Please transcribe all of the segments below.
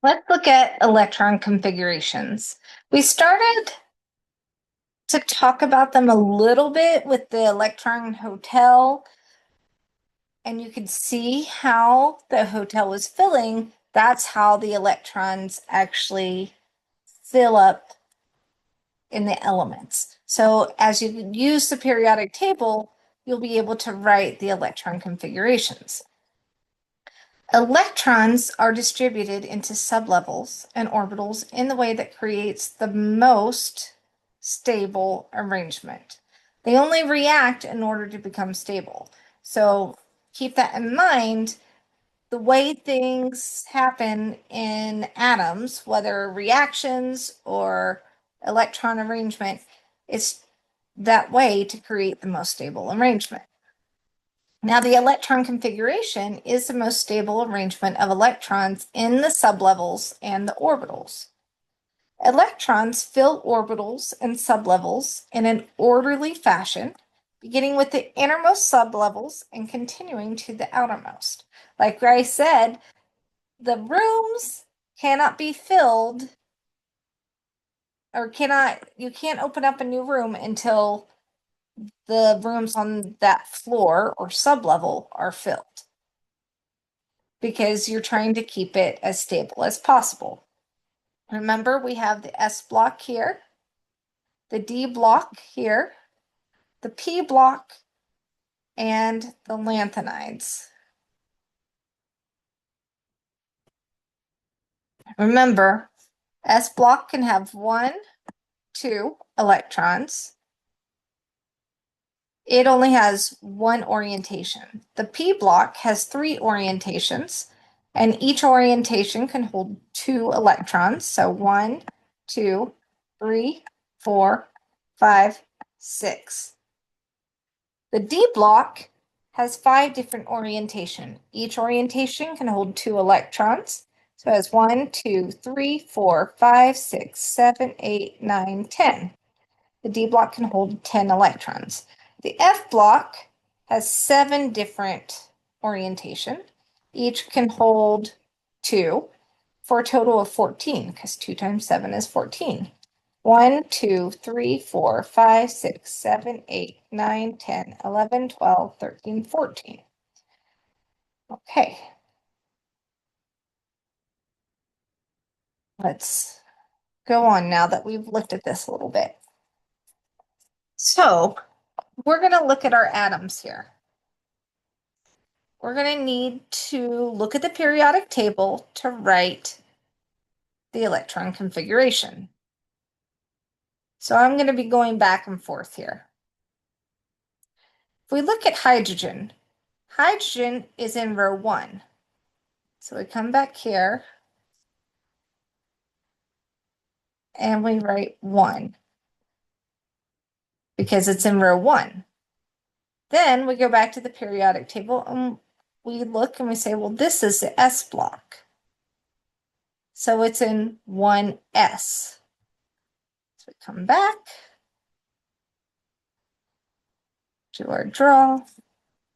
Let's look at electron configurations. We started to talk about them a little bit with the electron hotel, and you could see how the hotel was filling. That's how the electrons actually fill up in the elements. So as you use the periodic table, you'll be able to write the electron configurations. Electrons are distributed into sublevels and orbitals in the way that creates the most stable arrangement. They only react in order to become stable. So keep that in mind. The way things happen in atoms, whether reactions or electron arrangement, is that way to create the most stable arrangement. Now, the electron configuration is the most stable arrangement of electrons in the sublevels and the orbitals. Electrons fill orbitals and sublevels in an orderly fashion, beginning with the innermost sublevels and continuing to the outermost. Like I said, the rooms cannot be filled or you can't open up a new room until the rooms on that floor or sublevel are filled, because you're trying to keep it as stable as possible. Remember, we have the S block here, the D block here, the P block, and the lanthanides. Remember, S block can have 1, 2 electrons. It only has one orientation. The P block has 3 orientations, and each orientation can hold 2 electrons. So 1, 2, 3, 4, 5, 6. The D block has 5 different orientation. Each orientation can hold 2 electrons. So it has 1, 2, 3, 4, 5, 6, 7, 8, 9, 10. The D block can hold 10 electrons. The F block has 7 different orientation. Each can hold 2 for a total of 14, because 2 times 7 is 14. 1, 2, 3, 4, 5, 6, 7, 8, 9, 10, 11, 12, 13, 14. Okay. Let's go on now that we've looked at this a little bit. So we're going to look at our atoms here. We're going to need to look at the periodic table to write the electron configuration. So I'm going to be going back and forth here. If we look at hydrogen, hydrogen is in row 1. So we come back here and we write 1 because it's in row 1. Then we go back to the periodic table and we look and we say, well, this is the S block. So it's in 1s. So we come back to our draw.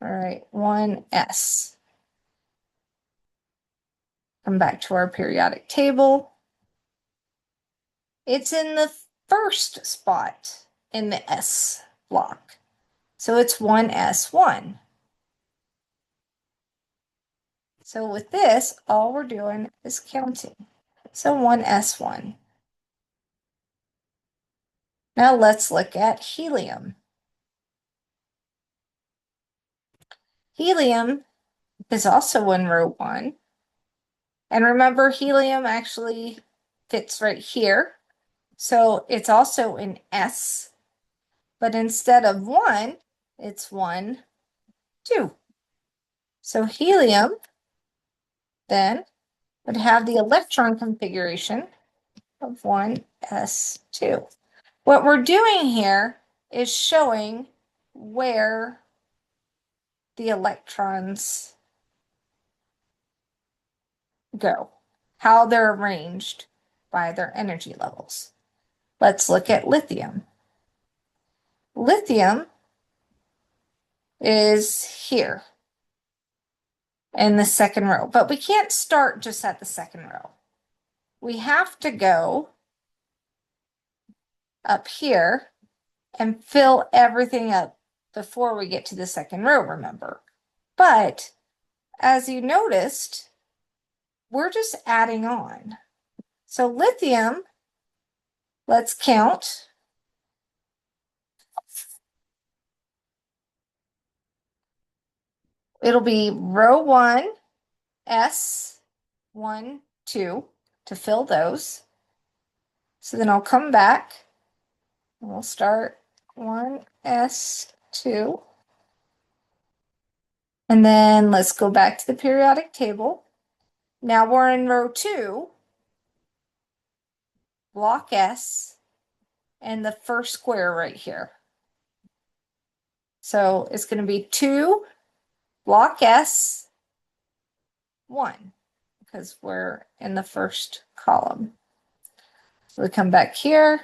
All right, 1s. Come back to our periodic table. It's in the first spot in the S block. So it's 1s1. So with this, all we're doing is counting. So 1s1. Now let's look at helium. Helium is also in row 1. And remember, helium actually fits right here. So it's also in S. But instead of 1, it's 1, 2. So helium then would have the electron configuration of 1s2. What we're doing here is showing where the electrons go, how they're arranged by their energy levels. Let's look at lithium. Lithium is here in the second row, but we can't start just at the second row. we have to go up here and fill everything up before we get to the second row, remember. But as you noticed, we're just adding on. So lithium, let's count. It'll be row 1, S, 1, 2 to fill those. So then I'll come back and we'll start 1, S, 2. And then let's go back to the periodic table. Now we're in row 2, block S, and the first square right here. So it's going to be 2, block S, 1, because we're in the first column. So we come back here,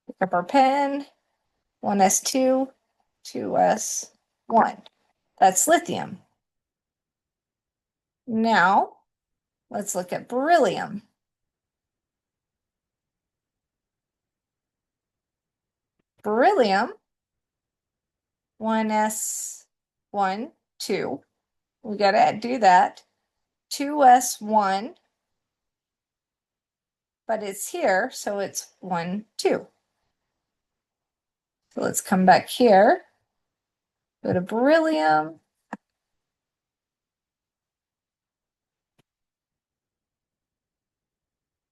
pick up our pen, 1s2, 2s1. That's lithium. Now let's look at beryllium. Beryllium, 1s1, 2. We got to do that. 2s1, but it's here, so it's 1, 2. So let's come back here, go to beryllium.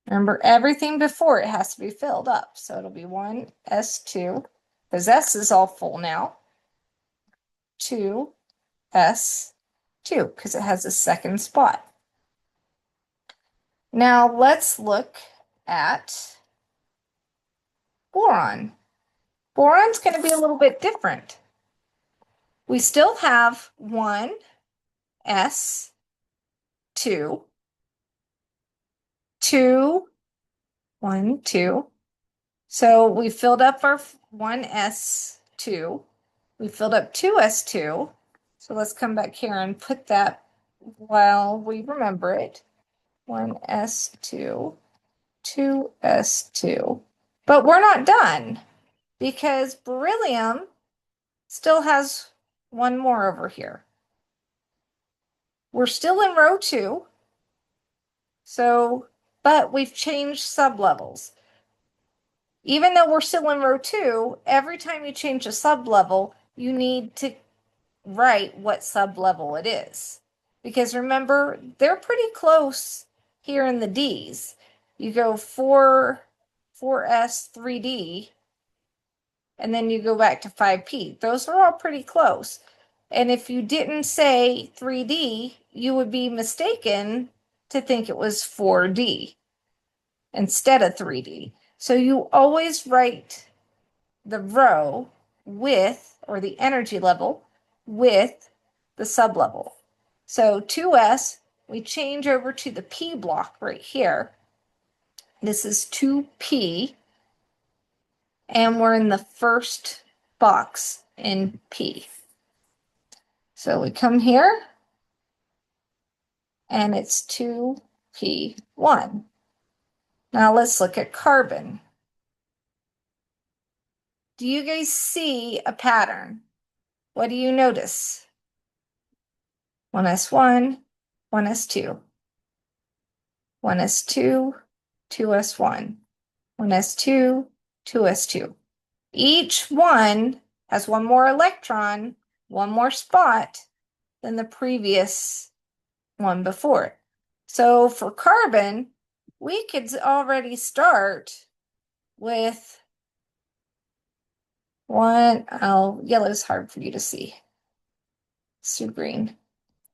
Remember, everything before it has to be filled up. So it'll be 1s2, because S is all full now. 2s2, because it has a second spot. Now let's look at boron. Boron's going to be a little bit different. We still have 1s2, 2, 1, 2. So we filled up our 1s2. We filled up 2s2. So let's come back here and put that while we remember it. 1s2, 2s2. But we're not done because beryllium still has one more over here. We're still in row 2. So, but we've changed sublevels. Even though we're still in row 2, every time you change a sublevel, you need to write what sublevel it is. Because remember, they're pretty close here in the Ds. You go 4s, 3D, and then you go back to 5P. Those are all pretty close. And if you didn't say 3D, you would be mistaken to think it was 4D instead of 3D. So you always write the row with, or the energy level, with the sublevel. So 2s, we change over to the P block right here. This is 2P, and we're in the first box in P. So we come here, and it's 2P1. Now let's look at carbon. Do you guys see a pattern? What do you notice? 1s1, 1s2, 1s2, 2s1, 1s2, 2s2. Each one has one more electron, one more spot than the previous one before it. So for carbon, we could already start with one. Oh, yellow's hard for you to see. So green.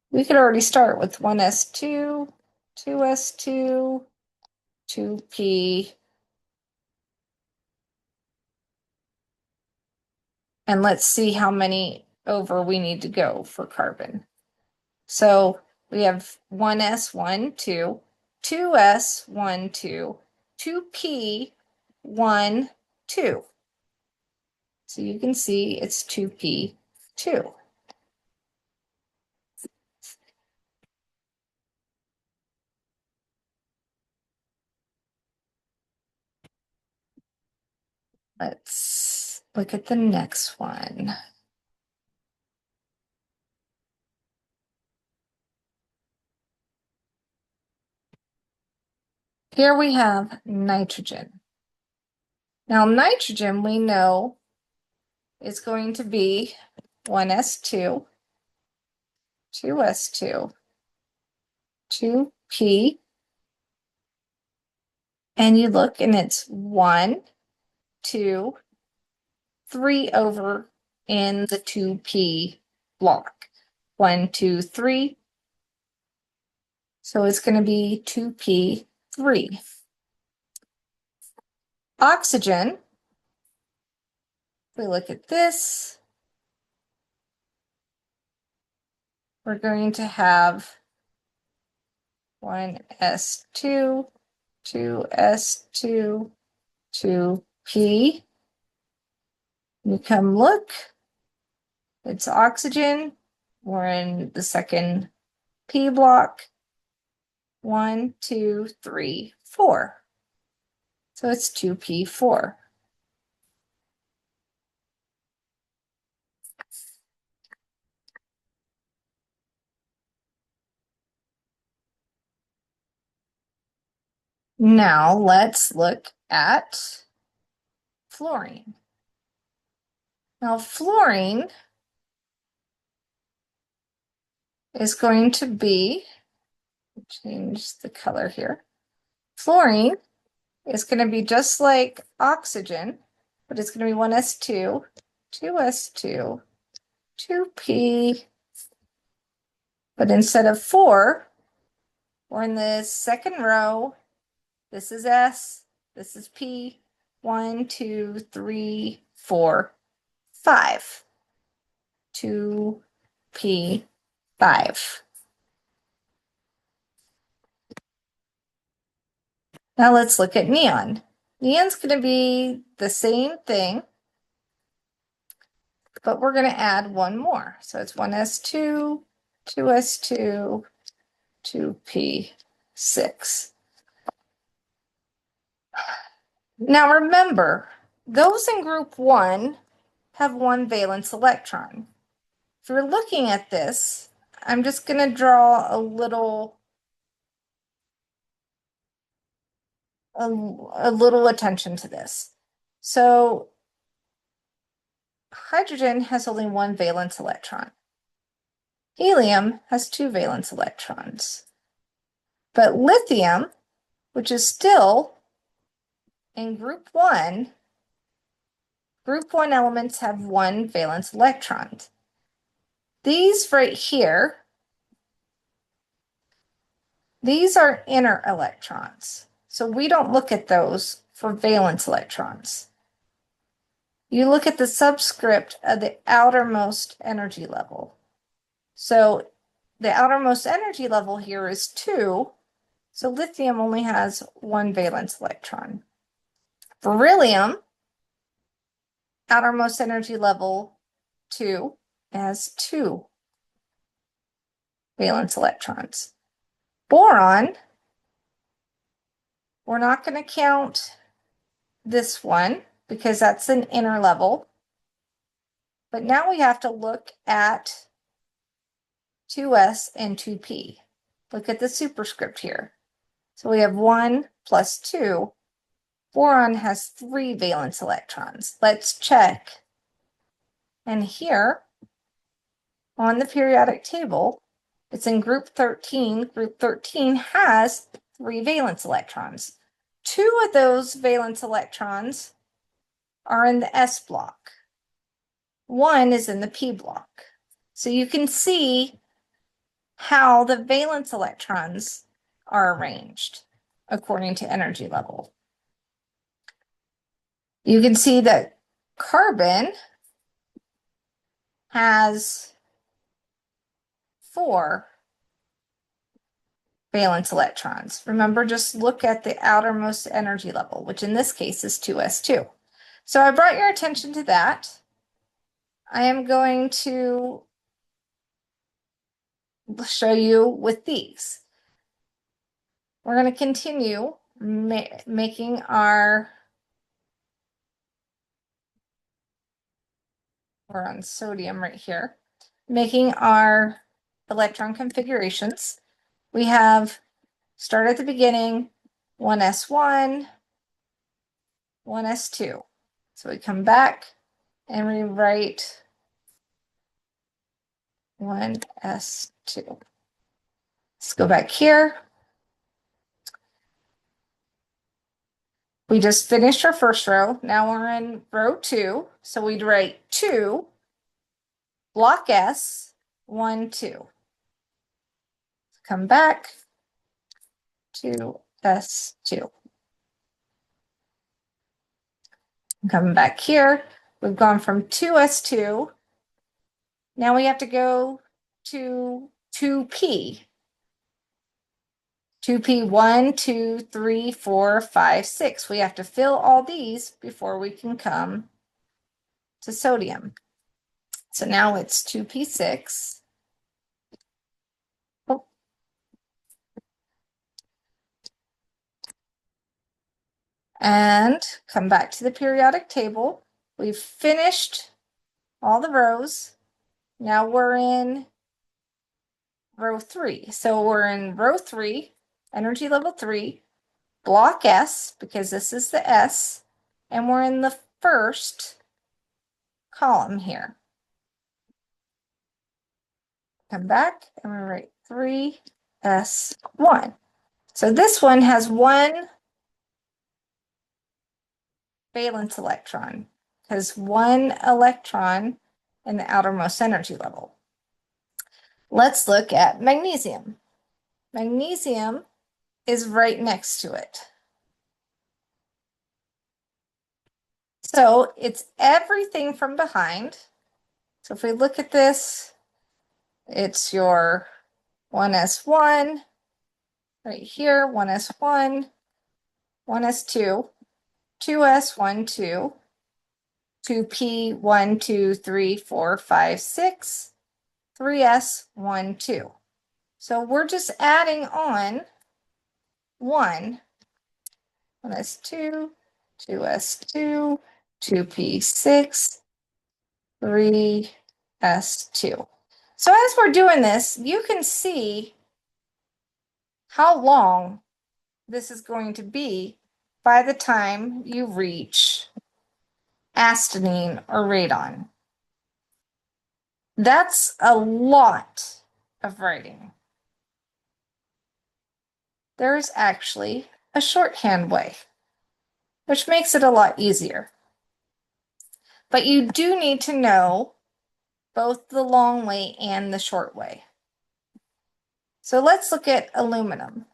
We could already start with 1s2, 2s2, 2p. And let's see how many over we need to go for carbon. So we have 1s1, 2, 2s1, 2, 2p1, 2. So you can see it's 2p2. Let's look at the next one. Here we have nitrogen. Now, nitrogen we know is going to be 1s2, 2s2, 2p, and you look and it's 1, 2, 3 over in the 2p block. 1, 2, 3. So it's going to be 2p3. Oxygen, if we look at this, we're going to have 1s2, 2s2, 2p. You come look, it's oxygen. We're in the second p block. 1, 2, 3, 4. So it's 2p4. Now let's look at fluorine. Now fluorine is going to be, change the color here. Fluorine is going to be just like oxygen, but it's going to be 1s2, 2s2, 2p, but instead of 4, we're in the second row. This is S, this is P. 1, 2, 3, 4, 5. 2p5. Now let's look at neon. Neon's going to be the same thing, but we're going to add one more. So it's 1s2, 2s2, 2p6. Now remember, those in group 1 have one valence electron. If you're looking at this, I'm just going to draw a little attention to this. So hydrogen has only one valence electron. Helium has two valence electrons. But lithium, which is still in group 1 elements have one valence electron. These right here, these are inner electrons. So we don't look at those for valence electrons. You look at the subscript of the outermost energy level. So the outermost energy level here is 2. So lithium only has one valence electron. Beryllium, outermost energy level 2, has 2 valence electrons. Boron, we're not going to count this one because that's an inner level. But now we have to look at 2s and 2p. Look at the superscript here. So we have 1 plus 2. Boron has 3 valence electrons. Let's check. And here on the periodic table, it's in group 13. Group 13 has 3 valence electrons. 2 of those valence electrons are in the S block. 1 is in the P block. So you can see how the valence electrons are arranged according to energy level. You can see that carbon has 4 valence electrons. Remember, just look at the outermost energy level, which in this case is 2s2. So I brought your attention to that. I am going to show you with these. We're going to continue making our we're on sodium right here, making our electron configurations. We have start at the beginning, 1s1, 1s2. So we come back and we write 1s2. Let's go back here. We just finished our first row. Now we're in row 2. So we'd write 2, block S, 1, 2. Come back to S2. Come back here. We've gone from 2s2. Now we have to go to 2p. 2p, 1, 2, 3, 4, 5, 6. We have to fill all these before we can come to sodium. So now it's 2p6. Oh. And come back to the periodic table. We've finished all the rows. Now we're in row 3. So we're in row 3, energy level 3, block S, because this is the S, and we're in the first column here. Come back and we write 3s1. So this one has one valence electron, has one electron in the outermost energy level. Let's look at magnesium. Magnesium is right next to it. So it's everything from behind. So if we look at this, it's your 1s1 right here, 1s1, 1s2, 2s1, 2, 2p, 1, 2, 3, 4, 5, 6, 3s, 1, 2. So we're just adding on 1, 1s2, 2s2, 2p6, 3s2. So as we're doing this, you can see how long this is going to be by the time you reach astenine or radon. That's a lot of writing. There's actually a shorthand way, which makes it a lot easier. But you do need to know both the long way and the short way. So let's look at aluminum.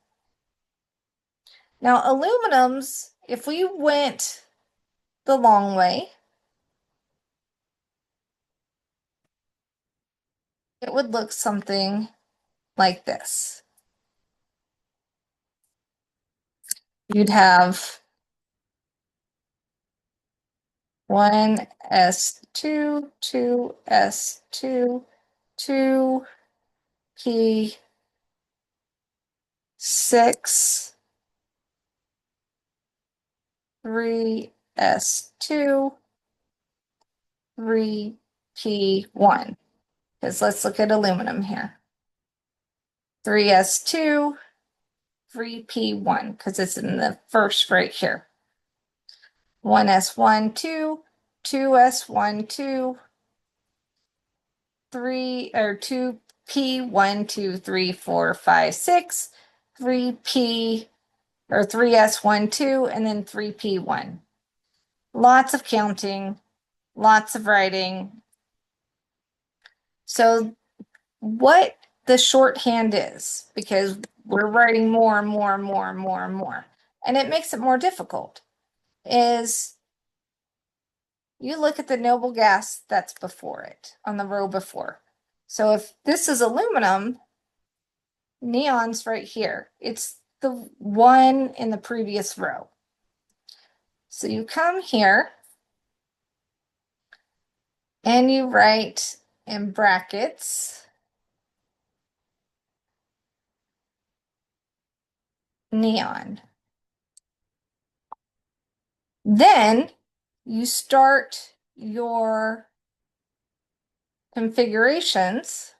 Now, aluminums, if we went the long way, it would look something like this. You'd have 1s2, 2s2, 2p6, 3s2, 3p1. Because let's look at aluminum here. 3s2, 3p1, because it's in the first right here. 1s1, 2, 2s1, 2, 3 or 2p1, 2, 3, 4, 5, 6, 3p or 3s1, 2, and then 3p1. Lots of counting, lots of writing. So what the shorthand is, because we're writing more and more and more and more and more, and it makes it more difficult, is you look at the noble gas that's before it, on the row before. So if this is aluminum, neon's right here. It's the one in the previous row. So you come here and you write in brackets neon. Then you start your configurations,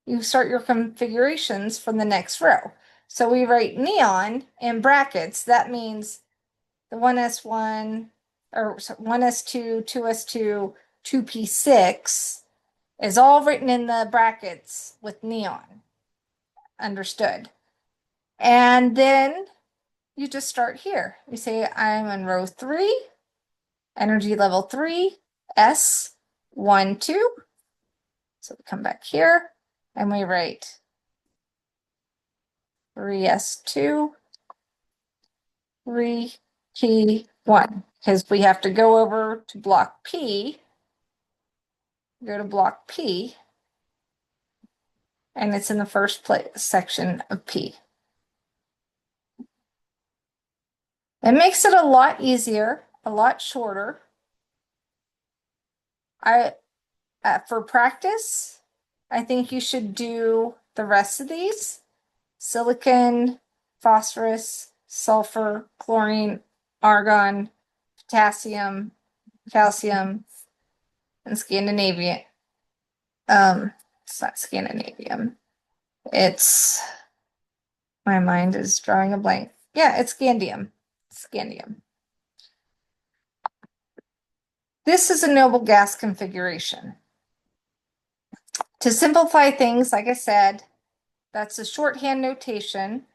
you start your configurations from the next row. So we write neon in brackets. That means the 1s1 or 1s2, 2s2, 2p6 is all written in the brackets with neon. Understood. And then you just start here. You say, I'm in row 3, energy level 3, S1, 2. So we come back here and we write 3s2, 3p1, because we have to go over to block P. Go to block P, and it's in the first section of P. It makes it a lot easier, a lot shorter. For practice, I think you should do the rest of these: silicon, phosphorus, sulfur, chlorine, argon, potassium, calcium, and Scandinavian. It's not Scandinavian. It's, my mind is drawing a blank. Yeah, it's scandium. Scandium. This is a noble gas configuration. To simplify things, like I said, that's a shorthand notation,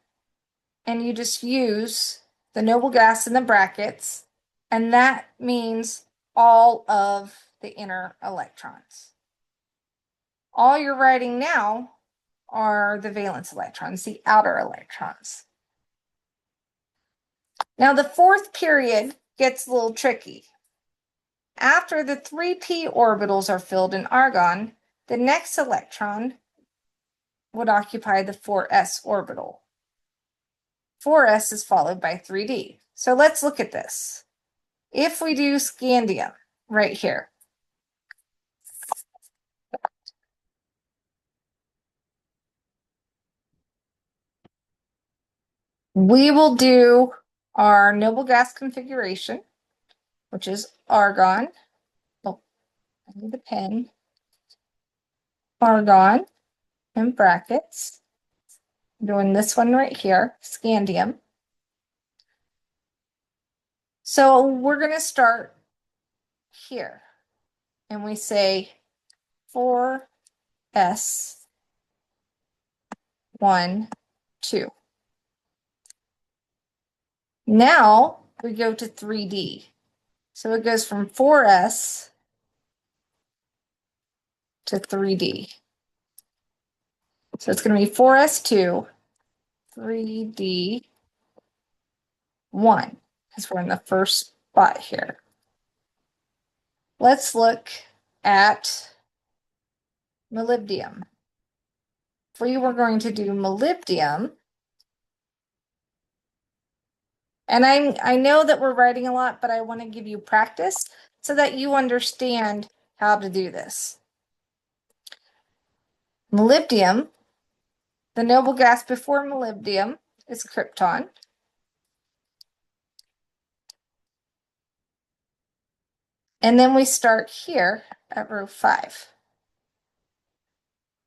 and you just use the noble gas in the brackets, and that means all of the inner electrons. All you're writing now are the valence electrons, the outer electrons. Now the fourth period gets a little tricky. After the 3p orbitals are filled in argon, the next electron would occupy the 4s orbital. 4s is followed by 3d. So let's look at this. If we do scandium right here, we will do our noble gas configuration, which is argon. Oh, I need the pen. Argon in brackets. I'm doing this one right here, scandium. So we're going to start here, and we say 4s 1, 2. Now we go to 3D. So it goes from 4s to 3D. So it's going to be 4s2, 3d 1, because we're in the first spot here. Let's look at molybdenum. If we were going to do molybdenum, and I know that we're writing a lot, but I want to give you practice so that you understand how to do this. Molybdenum, the noble gas before molybdenum is krypton. And then we start here at row 5.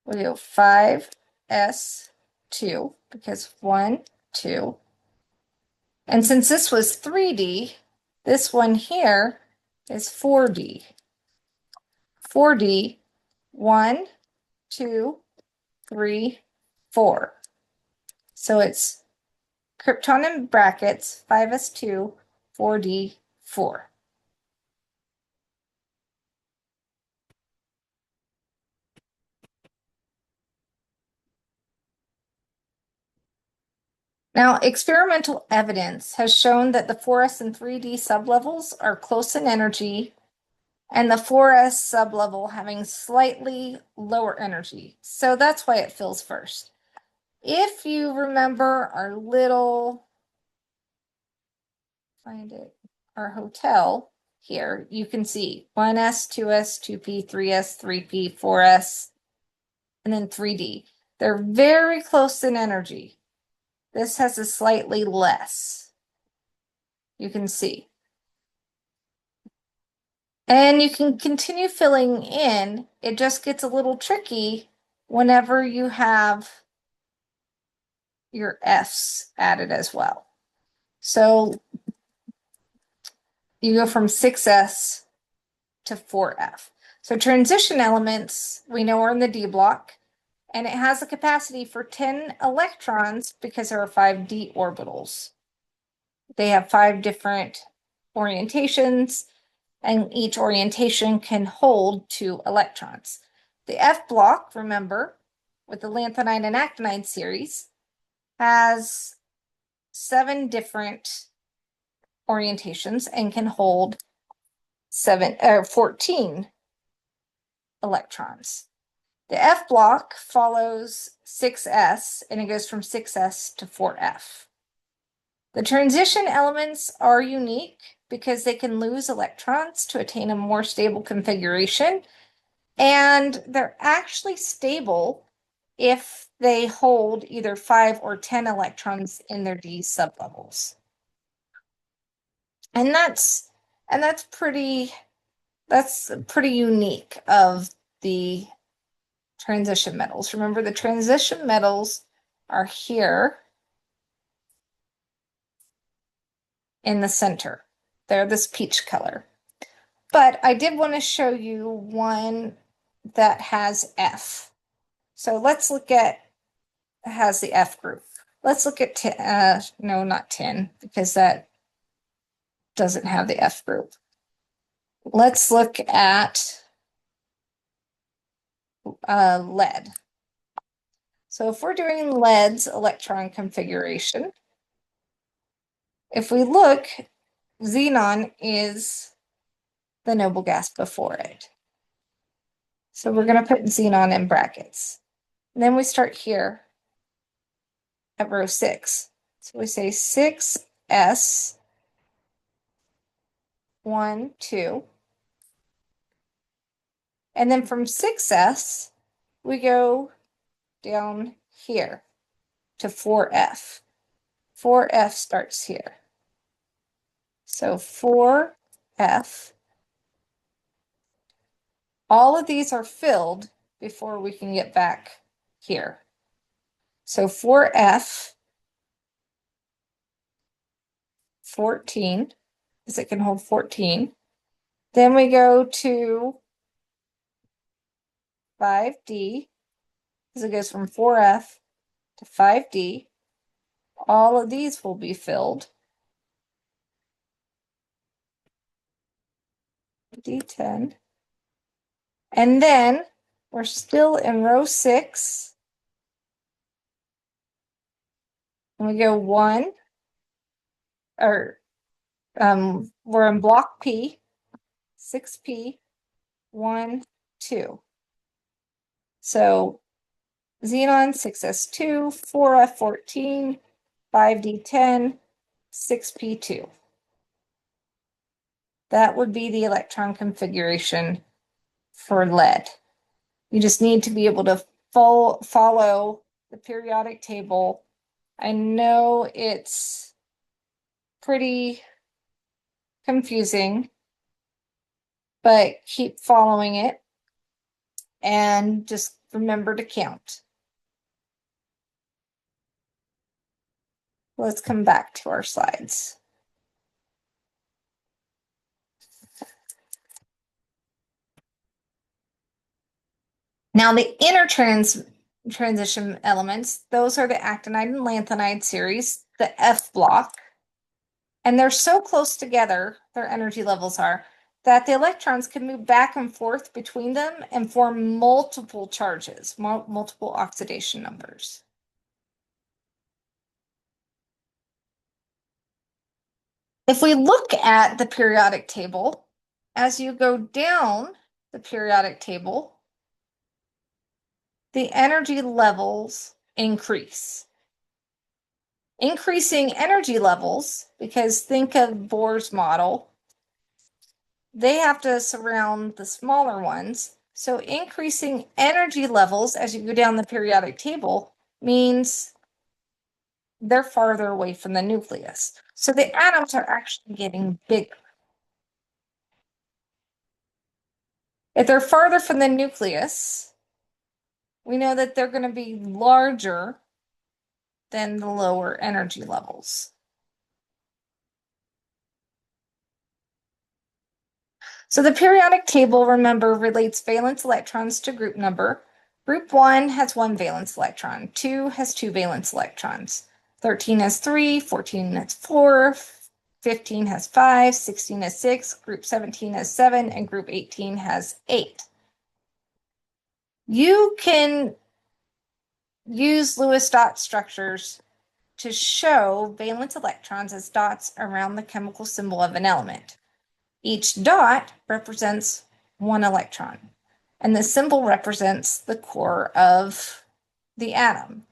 We go 5s2, because 1, 2. And since this was 3D, this one here is 4D. 4D, 1, 2, 3, 4. So it's krypton in brackets, 5s2, 4D, 4. Now, experimental evidence has shown that the 4s and 3D sublevels are close in energy, and the 4s sublevel having slightly lower energy. So that's why it fills first. If you remember our little, find it, our hotel here, you can see 1s, 2s, 2p, 3s, 3p, 4s, and then 3d. They're very close in energy. This has a slightly less. You can see. And you can continue filling in. It just gets a little tricky whenever you have your F's added as well. So you go from 6s to 4f. So transition elements, we know are in the D block, and it has a capacity for 10 electrons because there are 5 d orbitals. They have 5 different orientations, and each orientation can hold 2 electrons. The F block, remember, with the lanthanide and actinide series, has 7 different orientations and can hold 14 electrons. The F block follows 6s, and it goes from 6s to 4f. The transition elements are unique because they can lose electrons to attain a more stable configuration, and they're actually stable if they hold either 5 or 10 electrons in their d sublevels. And that's pretty unique of the transition metals. Remember, the transition metals are here in the center. They're this peach color. But I did want to show you one that has F. So let's look at, has the F group. Let's look at, no, not 10, because that doesn't have the F group. Let's look at lead. So if we're doing lead's electron configuration, if we look, xenon is the noble gas before it. So we're going to put xenon in brackets. And then we start here at row 6. So we say 6s, 1, 2. And then from 6s, we go down here to 4f. 4f starts here. So 4f. All of these are filled before we can get back here. So 4f, 14, because it can hold 14. Then we go to 5d, because it goes from 4f to 5d. All of these will be filled. D10. And then we're still in row 6. And we go 1, or we're in block P, 6p, 1, 2. So xenon 6s2, 4f14, 5d10, 6p2. That would be the electron configuration for lead. You just need to be able to follow the periodic table. I know it's pretty confusing, but keep following it and just remember to count. Let's come back to our slides. Now the inner transition elements, those are the actinide and lanthanide series, the F block. And they're so close together, their energy levels are, that the electrons can move back and forth between them and form multiple charges, multiple oxidation numbers. If we look at the periodic table, as you go down the periodic table, the energy levels increase. Increasing energy levels, because think of Bohr's model, they have to surround the smaller ones. So increasing energy levels as you go down the periodic table means they're farther away from the nucleus. So the atoms are actually getting bigger. If they're farther from the nucleus, we know that they're going to be larger than the lower energy levels. So the periodic table, remember, relates valence electrons to group number. Group 1 has 1 valence electron, 2 has 2 valence electrons, 13 has 3, 14 has 4, 15 has 5, 16 has 6, group 17 has 7, and group 18 has 8. You can use Lewis dot structures to show valence electrons as dots around the chemical symbol of an element. Each dot represents 1 electron, and the symbol represents the core of the atom.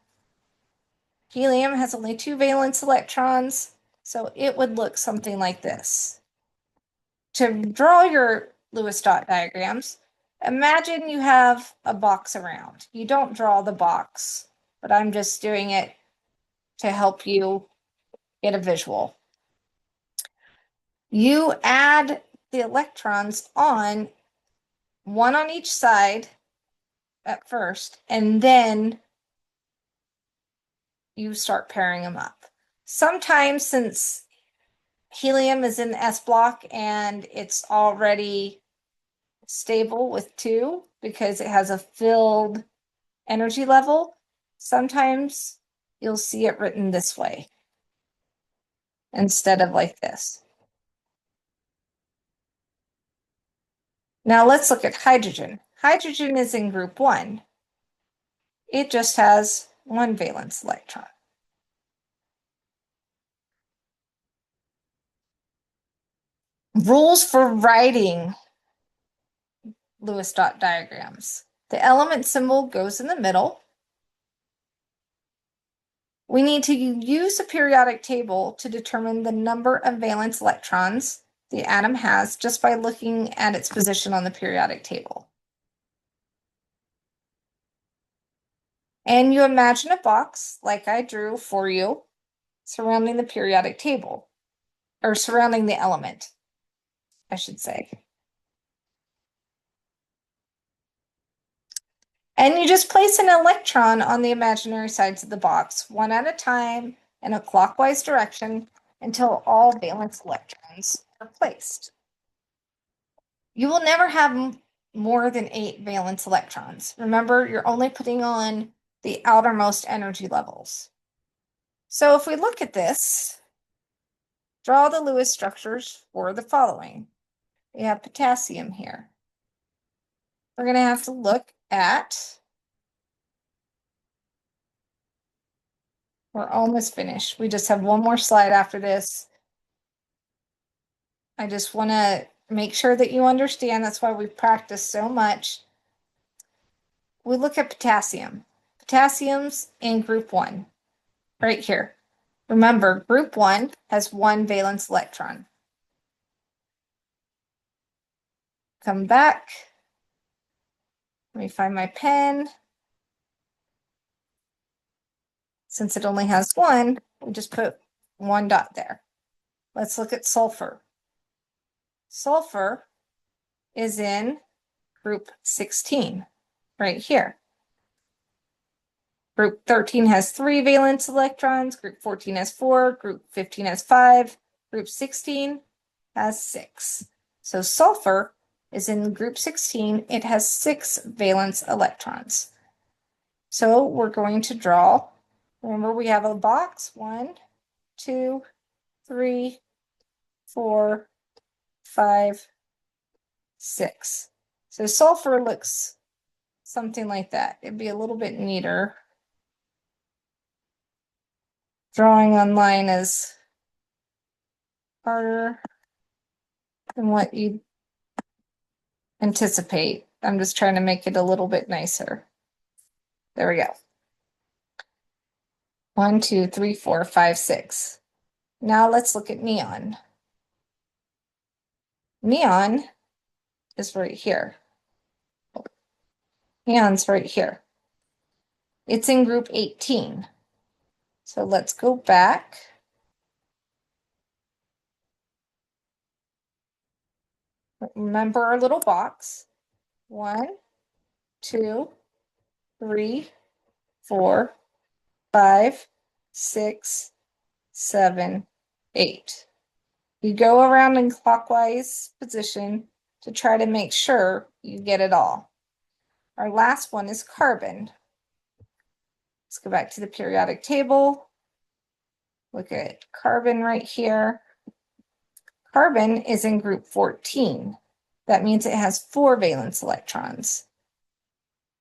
Helium has only 2 valence electrons, so it would look something like this. To draw your Lewis dot diagrams, imagine you have a box around. You don't draw the box, but I'm just doing it to help you get a visual. You add the electrons on, 1 on each side at first, and then you start pairing them up. Sometimes, since helium is in the S block and it's already stable with 2 because it has a filled energy level, sometimes you'll see it written this way instead of like this. Now let's look at hydrogen. Hydrogen is in group 1. It just has 1 valence electron. Rules for writing Lewis dot diagrams. The element symbol goes in the middle. We need to use a periodic table to determine the number of valence electrons the atom has just by looking at its position on the periodic table. And you imagine a box like I drew for you surrounding the periodic table, or surrounding the element, I should say. And you just place an electron on the imaginary sides of the box, 1 at a time in a clockwise direction until all valence electrons are placed. You will never have more than 8 valence electrons. Remember, you're only putting on the outermost energy levels. So if we look at this, draw the Lewis structures for the following. We have potassium here. We're going to have to look at, we're almost finished. We just have one more slide after this. I just want to make sure that you understand. That's why we practice so much. We look at potassium. Potassium's in group 1, right here. Remember, group 1 has 1 valence electron. Come back. Let me find my pen. Since it only has 1, we just put 1 dot there. Let's look at sulfur. Sulfur is in group 16, right here. Group 13 has 3 valence electrons, group 14 has 4, group 15 has 5, group 16 has 6. So sulfur is in group 16. It has 6 valence electrons. So we're going to draw, remember we have a box, 1, 2, 3, 4, 5, 6. So sulfur looks something like that. It'd be a little bit neater. Drawing online is harder than what you anticipate. I'm just trying to make it a little bit nicer. There we go. 1, 2, 3, 4, 5, 6. Now let's look at neon. Neon is right here. Neon's right here. It's in group 18. So let's go back. Remember our little box. 1, 2, 3, 4, 5, 6, 7, 8. You go around in clockwise position to try to make sure you get it all. Our last one is carbon. Let's go back to the periodic table. Look at carbon right here. Carbon is in group 14. That means it has 4 valence electrons.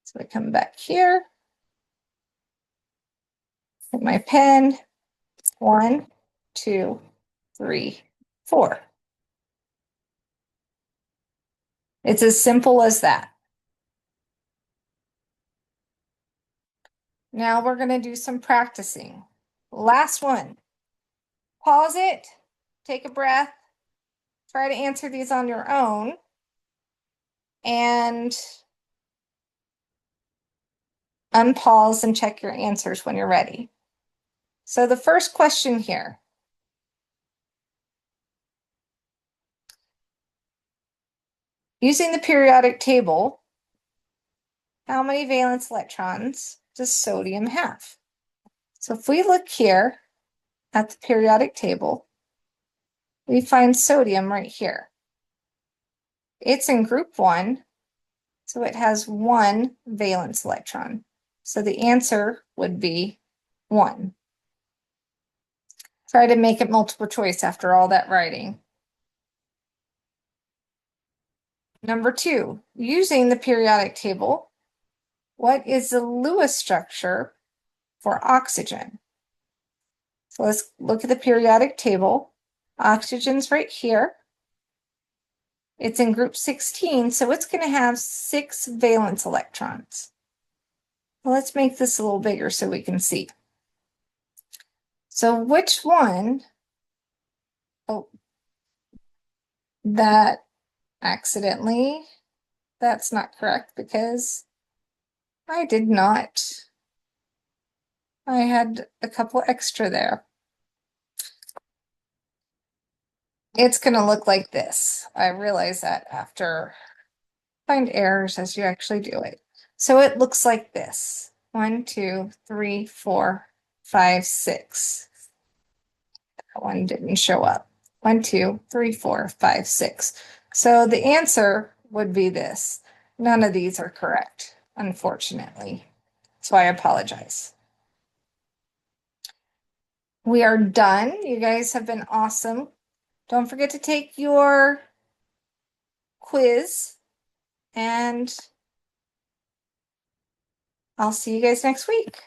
So I come back here, with my pen, 1, 2, 3, 4. It's as simple as that. Now we're going to do some practicing. Last one. Pause it, take a breath, try to answer these on your own, and unpause and check your answers when you're ready. So the first question here. Using the periodic table, how many valence electrons does sodium have? So if we look here at the periodic table, we find sodium right here. It's in group 1, so it has 1 valence electron. So the answer would be 1. Try to make it multiple choice after all that writing. Number 2, using the periodic table, what is the Lewis structure for oxygen? So let's look at the periodic table. Oxygen's right here. It's in group 16, so it's going to have 6 valence electrons. Well, let's make this a little bigger so we can see. So which one? Oh, that accidentally, that's not correct because I did not. I had a couple extra there. It's going to look like this. I realize that after find errors as you actually do it. So it looks like this. 1, 2, 3, 4, 5, 6. That one didn't show up. 1, 2, 3, 4, 5, 6. So the answer would be this. None of these are correct, unfortunately. So I apologize. We are done. You guys have been awesome. Don't forget to take your quiz, and I'll see you guys next week.